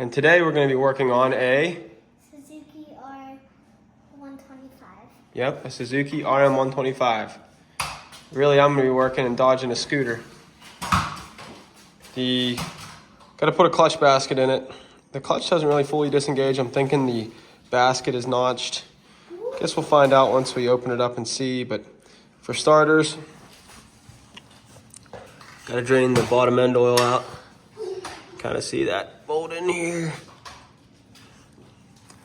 And today we're going to be working on a Suzuki R125. Yep, a Suzuki RM125. Really, I'm going to be working and dodging a scooter. Got to put a clutch basket in it. The clutch doesn't really fully disengage. I'm thinking the basket is notched. Guess we'll find out once we open it up and see. But for starters, got to drain the bottom end oil out. Kind of see that bolt in here.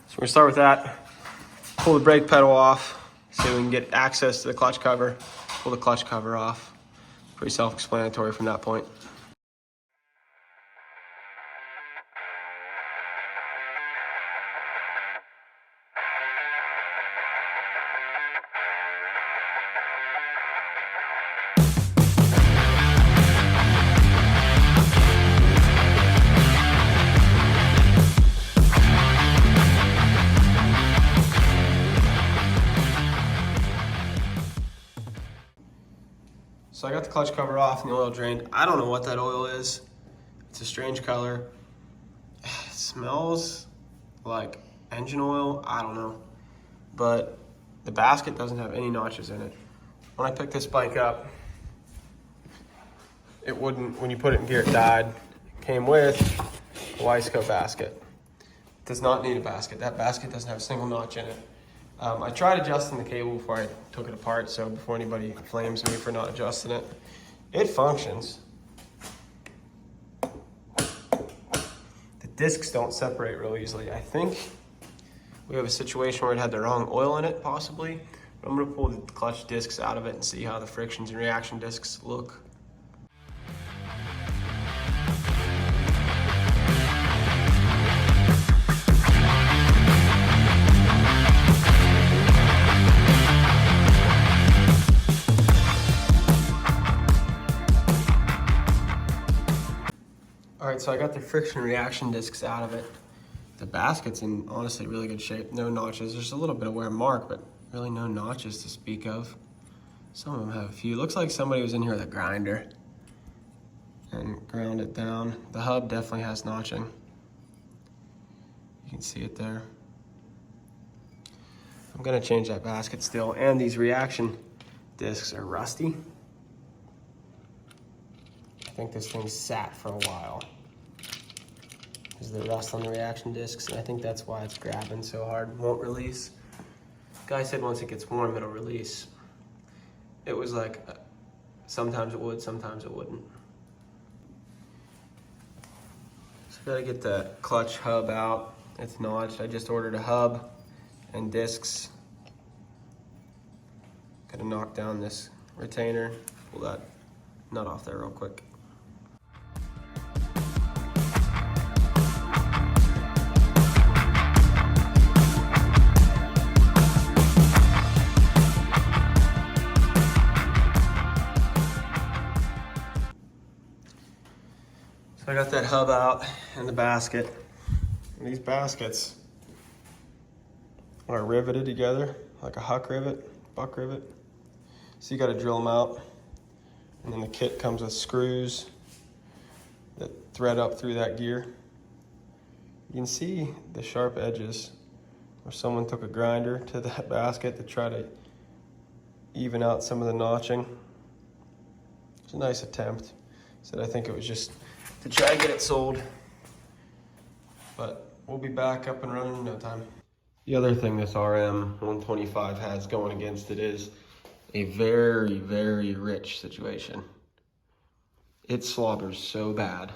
So we're going to start with that. Pull the brake pedal off so we can get access to the clutch cover. Pull the clutch cover off. Pretty self-explanatory from that point. So I got the clutch cover off and the oil drained. I don't know what that oil is. It's a strange color. It smells like engine oil. I don't know. But the basket doesn't have any notches in it. When I picked this bike up, it wouldn't, when you put it in gear, it died. It came with a Wiseco basket. It does not need a basket. That basket doesn't have a single notch in it. I tried adjusting the cable before I took it apart, so before anybody flames me for not adjusting it, it functions. The discs don't separate real easily. I think we have a situation where it had the wrong oil in it, possibly. But I'm gonna pull the clutch discs out of it and see how the frictions and reaction discs look. All right, so I got the friction reaction discs out of it. The basket's in honestly really good shape. No notches. There's a little bit of wear mark, but really no notches to speak of. Some of them have a few. Looks like somebody was in here with a grinder and ground it down. The hub definitely has notching. You can see it there. I'm gonna change that basket still, and these reaction discs are rusty. I think this thing sat for a while. There's the rust on the reaction discs, and I think that's why it's grabbing so hard, won't release. Guy said once it gets warm, it'll release. It was like, sometimes it would, sometimes it wouldn't. So gotta get the clutch hub out. It's notched. I just ordered a hub and discs. Gotta knock down this retainer, pull that nut off there real quick. So I got that hub out and the basket. And these baskets are riveted together like a huck rivet, buck rivet. So you got to drill them out. And then the kit comes with screws that thread up through that gear. You can see the sharp edges where someone took a grinder to that basket to try to even out some of the notching. It's a nice attempt. Said I think it was just to try to get it sold, but we'll be back up and running in no time. The other thing this RM125 has going against it is a very, very rich situation. It slobbers so bad.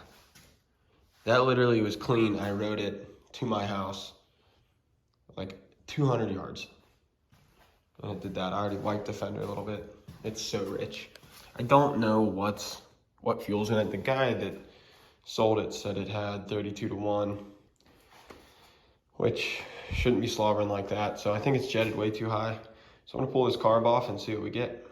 That literally was clean. I rode it to my house, like 200 yards. And it did that. I already wiped the fender a little bit. It's so rich. I don't know what fuel's in it. The guy that sold it said it had 32-to-1, which shouldn't be slobbering like that. So I think it's jetted way too high. So I'm gonna pull this carb off and see what we get.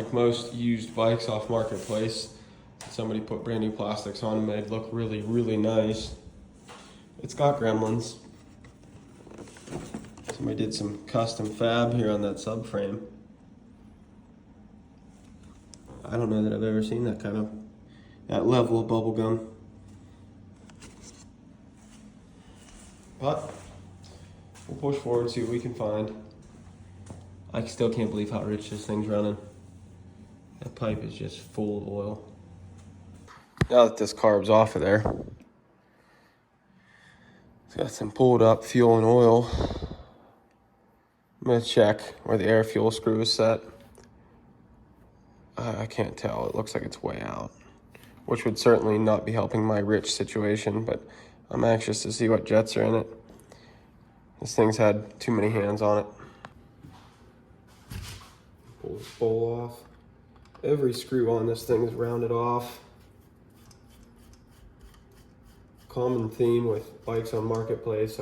like most used bikes off Marketplace. Somebody put brand new plastics on them, they'd look really, really nice. It's got gremlins. Somebody did some custom fab here on that subframe. I don't know that I've ever seen that level of bubble gum. But we'll push forward, see what we can find. I still can't believe how rich this thing's running. That pipe is just full of oil. Now that this carb's off of there, it's got some pulled up fuel and oil. I'm gonna check where the air fuel screw is set. I can't tell, it looks like it's way out, which would certainly not be helping my rich situation, but I'm anxious to see what jets are in it. This thing's had too many hands on it. Pull this bowl off. Every screw on this thing is rounded off. Common theme with bikes on Marketplace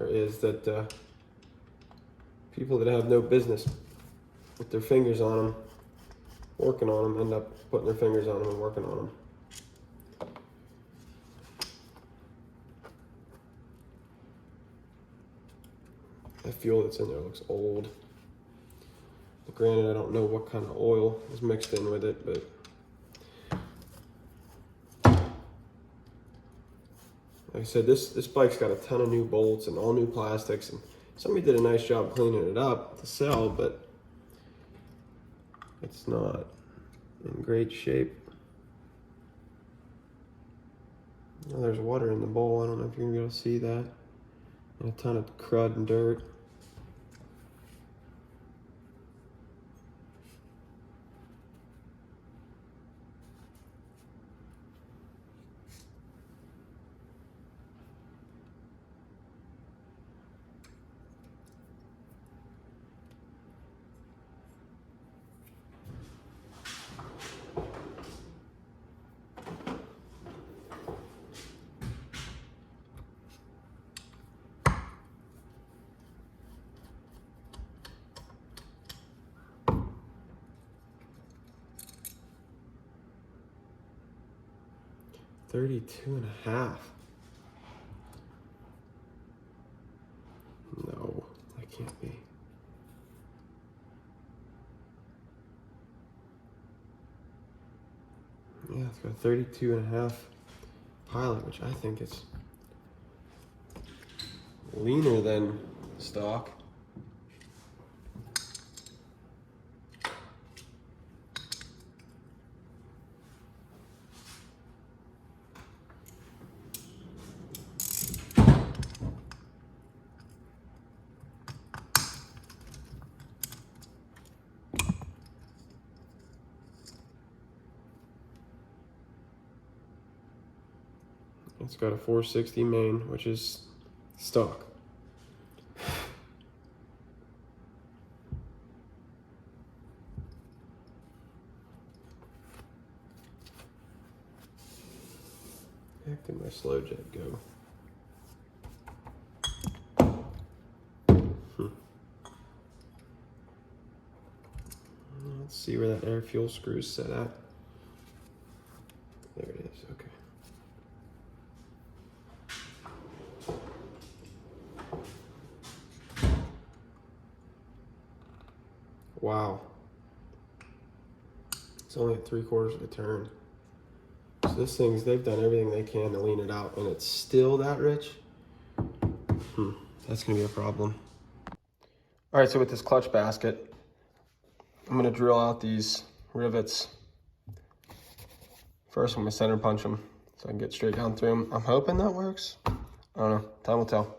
is that people that have no business with their fingers on them, working on them, end up putting their fingers on them and working on them. The fuel that's in there looks old. But granted, I don't know what kind of oil is mixed in with it, but like I said, this bike's got a ton of new bolts and all new plastics, and somebody did a nice job cleaning it up to sell, but it's not in great shape. Now there's water in the bowl. I don't know if you're gonna be able to see that. And a ton of crud and dirt. $32.5. No, that can't be. Yeah, it's got a 32.5 pilot, which I think is leaner than stock. It's got a 460 main, which is stock. Heck did my slow jet go? Let's see where that air fuel screw is set at. There it is, okay. Wow. It's only at 3/4 of the turn. So this they've done everything they can to lean it out, and it's still that rich? That's gonna be a problem. All right, so with this clutch basket, I'm gonna drill out these rivets. First, I'm gonna center punch them so I can get straight down through them. I'm hoping that works. I don't know, time will tell.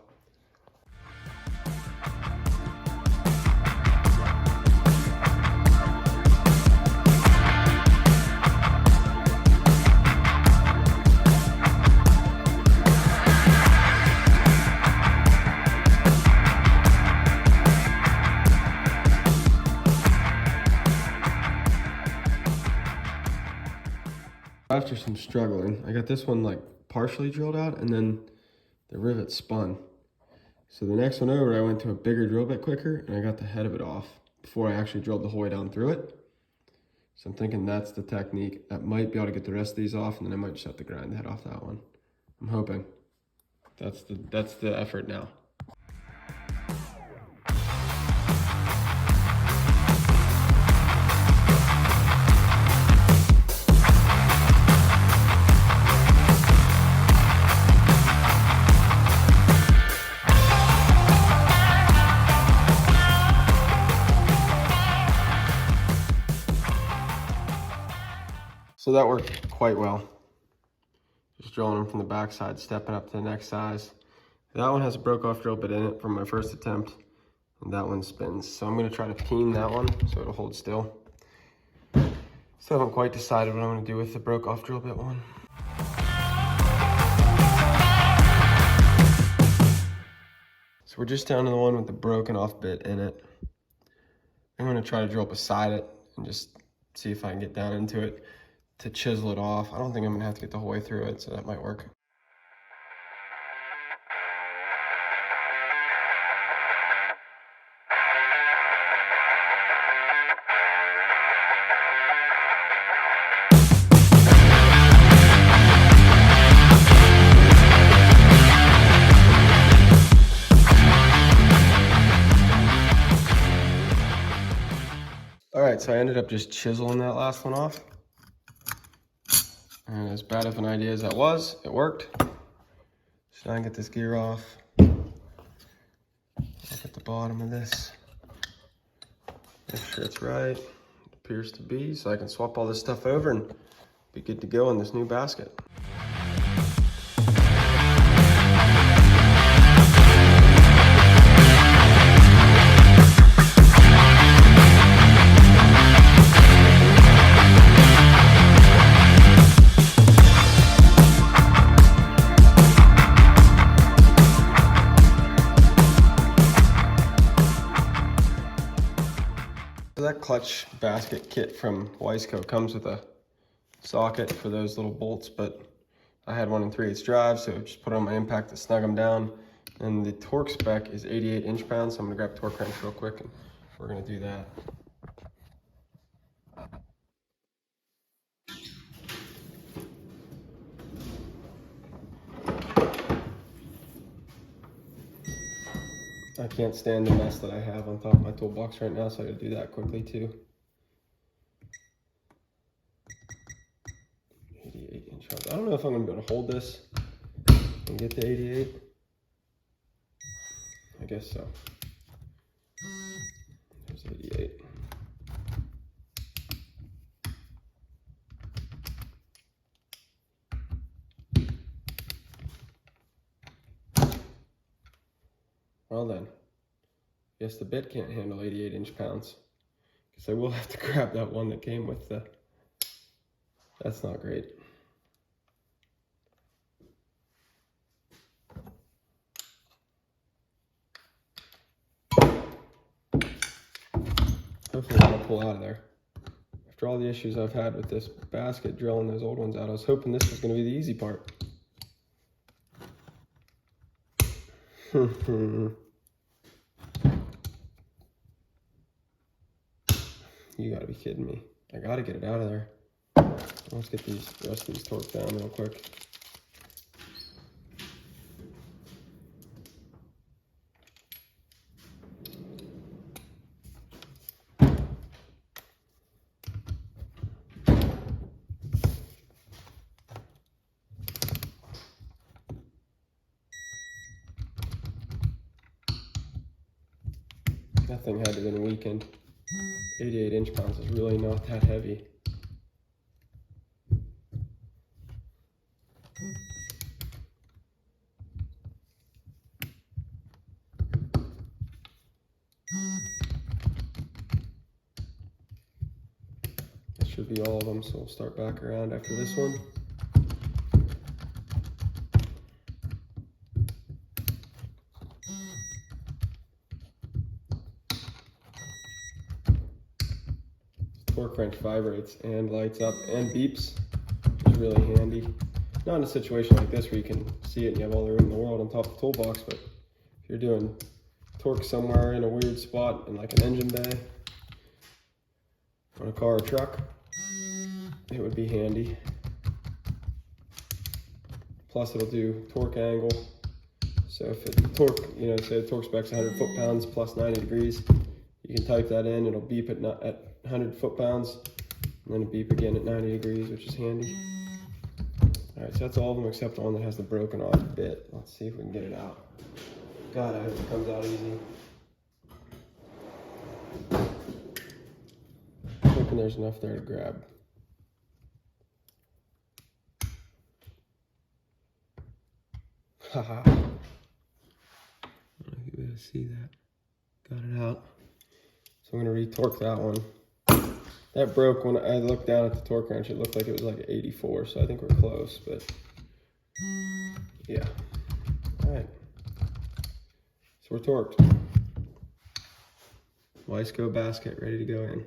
After some struggling, I got this one like partially drilled out and then the rivet spun. So the next one over, I went to a bigger drill bit quicker and I got the head of it off before I actually drilled the whole way down through it. So I'm thinking that's the technique. That might be able to get the rest of these off, and then I might just have to grind the head off that one. I'm hoping. That's the effort now. So that worked quite well. Just drilling them from the backside, stepping up to the next size. That one has a broke off drill bit in it from my first attempt, and that one spins. So I'm gonna try to peen that one so it'll hold still. Still haven't quite decided what I'm gonna do with the broke off drill bit one. So we're just down to the one with the broken off bit in it. I'm gonna try to drill beside it and just see if I can get down into it to chisel it off. I don't think I'm gonna have to get the whole way through it, so that might work. All right, so I ended up just chiseling that last one off. And as bad of an idea as that was, it worked. So now I can get this gear off. Look at the bottom of this. Make sure it's right. It appears to be, so I can swap all this stuff over and be good to go in this new basket. So that clutch basket kit from Wiseco comes with a socket for those little bolts, but I had one in 3/8 drive, so just put it on my impact to snug them down. And the torque spec is 88 inch-pounds, so I'm gonna grab a torque wrench real quick and we're gonna do that. I can't stand the mess that I have on top of my toolbox right now, so I gotta do that quickly too. 88 inch rods. I don't know if I'm gonna be able to hold this and get to 88. I guess so. There's 88. Well then, guess the bit can't handle 88 inch-pounds. Guess I will have to grab that one that came with the, that's not great. Hopefully I'll pull out of there. After all the issues I've had with this basket drilling those old ones out, I was hoping this was gonna be the easy part. You gotta be kidding me. I gotta get it out of there. Let's get the rest of these torqued down real quick. That thing had to have been weakened. 88 inch-pounds is really not that heavy. That should be all of them, so we'll start back around after this one. Torque wrench vibrates and lights up and beeps, which is really handy. Not in a situation like this where you can see it and you have all the room in the world on top of the toolbox, but if you're doing torque somewhere in a weird spot in like an engine bay on a car or truck, it would be handy. Plus it'll do torque angle. So if it torque, you know, say the torque spec's 100 foot-pounds plus 90 degrees, you can type that in, it'll beep at 100 foot-pounds, and then it'll beep again at 90 degrees, which is handy. All right, so that's all of them except the one that has the broken off bit. Let's see if we can get it out. God, I hope it comes out easy. I'm hoping there's enough there to grab. Haha. I don't know if you guys see that. Got it out. So I'm gonna re-torque that one. That broke when I looked down at the torque wrench. It looked like it was like 84, so I think we're close, but yeah. All right. So we're torqued. Weisco basket ready to go in.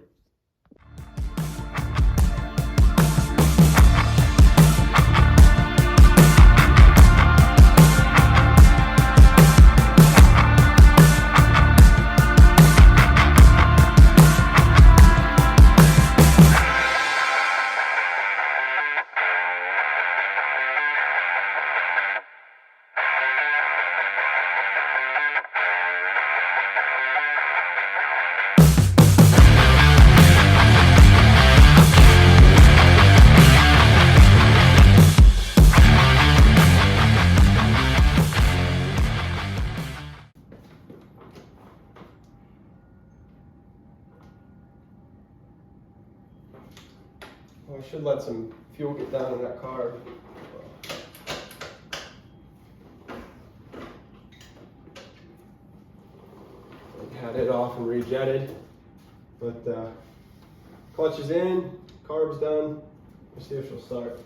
Well, I should let some fuel get down in that carb. Had it off and rejetted, but clutch is in, carb's done. Let's see if she'll start.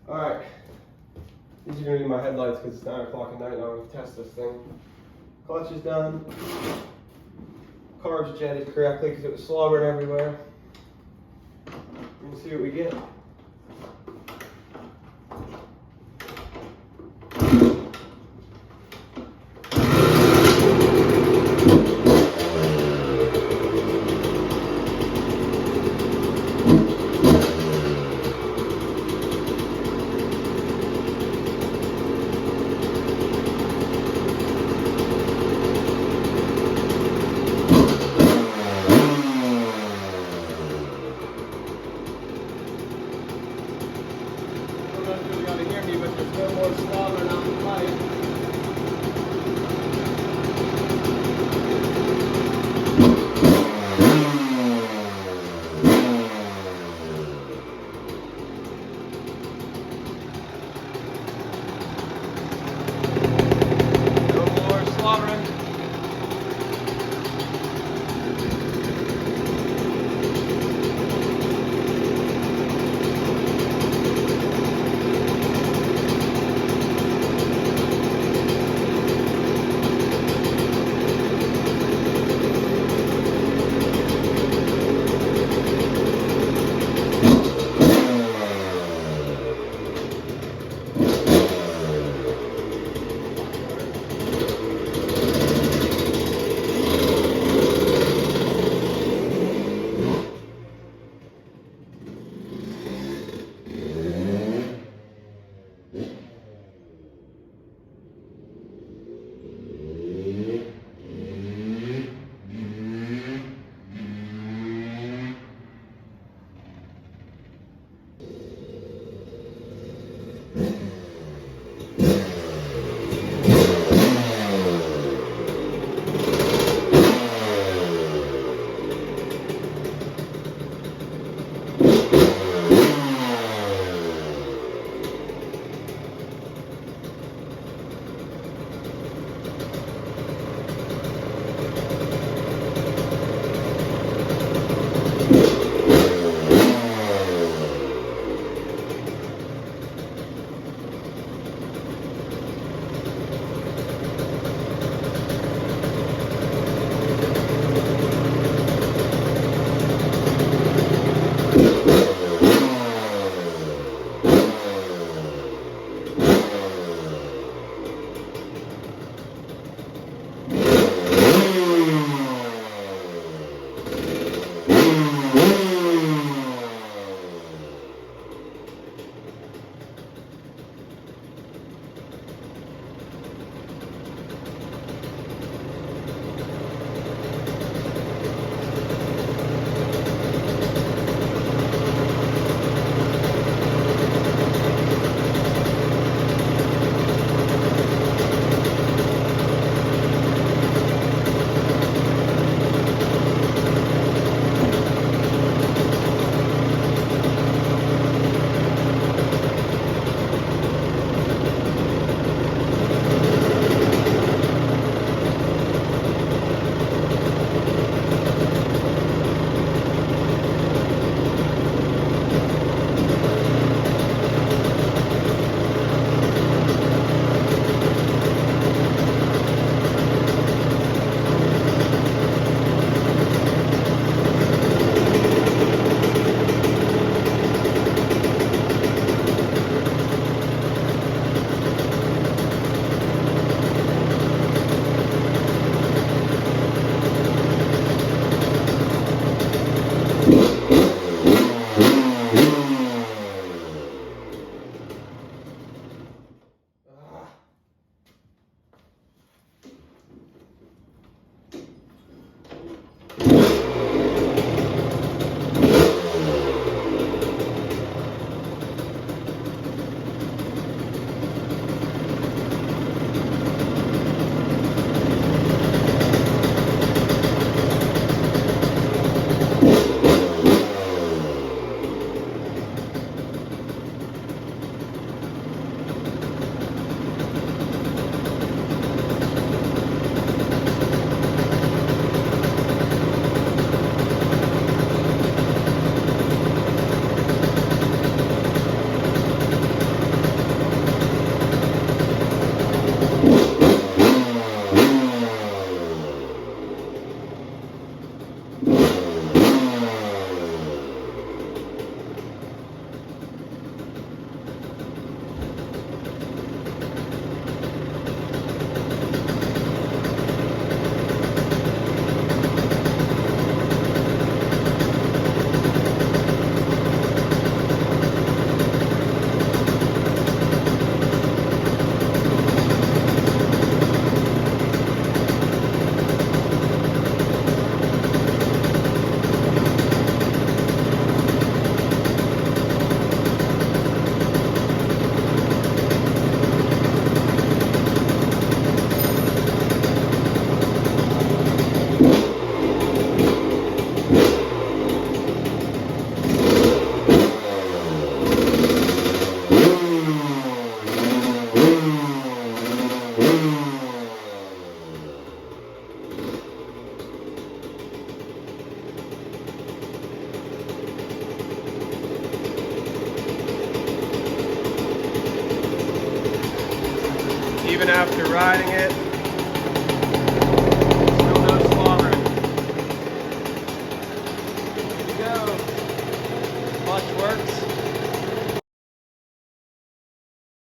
All right, these are gonna be my headlights because it's 9 o'clock at night and I'm gonna test this thing. Clutch is done. Carb's jetted correctly because it was slobbering everywhere. We'll see what we get. Even after riding it